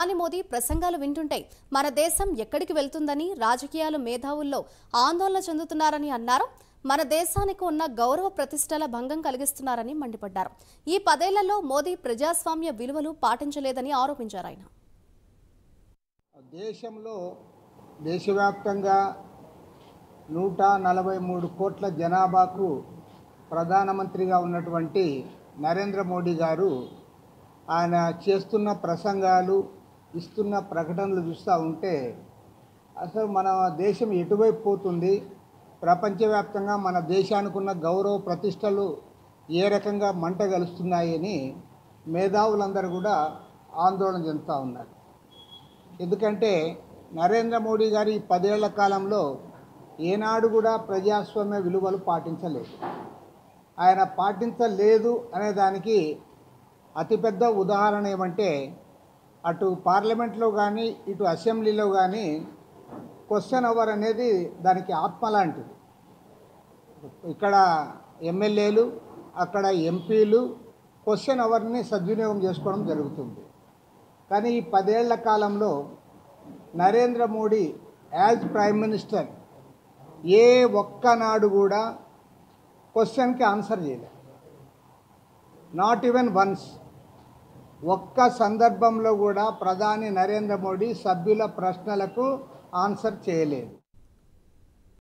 ప్రధాని మోదీ ప్రసంగాలు వింటుంటే మన దేశం ఎక్కడికి వెళ్తుందని రాజకీయాల మేధావుల్లో ఆందోళన చెందుతున్నారని అన్నారు. మన దేశానికి ఉన్న గౌరవ ప్రతిష్టల భంగం కలిగిస్తున్నారని మండిపడ్డారు. ఈ 10 ఏళ్లలో మోదీ ప్రజాస్వామ్య విలువలు పాటించలేదని ఆరోపించారు. ఆయన దేశవ్యాప్తంగా 143 కోట్ల జనాభాకు ప్రధానమంత్రిగా ఉన్నటువంటి నరేంద్ర మోడీ గారు ఆయన చేస్తున్న ప్రసంగాలు ఇస్తున్న ప్రకటనలు చూస్తూ ఉంటే అసలు మన దేశం ఎటువైపు పోతుంది, ప్రపంచవ్యాప్తంగా మన దేశానికి ఉన్న గౌరవ ప్రతిష్టలు ఏ రకంగా మంట గలుస్తున్నాయని మేధావులందరూ కూడా ఆందోళన చెందుతూ ఉన్నారు. ఎందుకంటే నరేంద్ర మోడీ గారి 10 ఏళ్ల కాలంలో ఏనాడు కూడా ప్రజాస్వామ్య విలువలు పాటించలేదు. ఆయన పాటించలేదు అనే దానికి అతిపెద్ద ఉదాహరణ ఏమంటే అటు పార్లమెంట్లో కానీ ఇటు అసెంబ్లీలో కానీ క్వశ్చన్ అవర్ అనేది దానికి ఆత్మ లాంటిది. ఇక్కడ ఎమ్మెల్యేలు అక్కడ ఎంపీలు క్వశ్చన్ అవర్ని సద్వినియోగం చేసుకోవడం జరుగుతుంది. కానీ ఈ 10 ఏళ్ల కాలంలో Narendra Modi as prime minister ఏ ఒక్కనాడు కూడా క్వశ్చన్కి ఆన్సర్ చేయలేదు. Not even once. ఒక్క సందర్భంలో కూడా ప్రధాని నరేంద్ర మోడీ సభ్యుల ప్రశ్నలకు ఆన్సర్ చేయలేదు.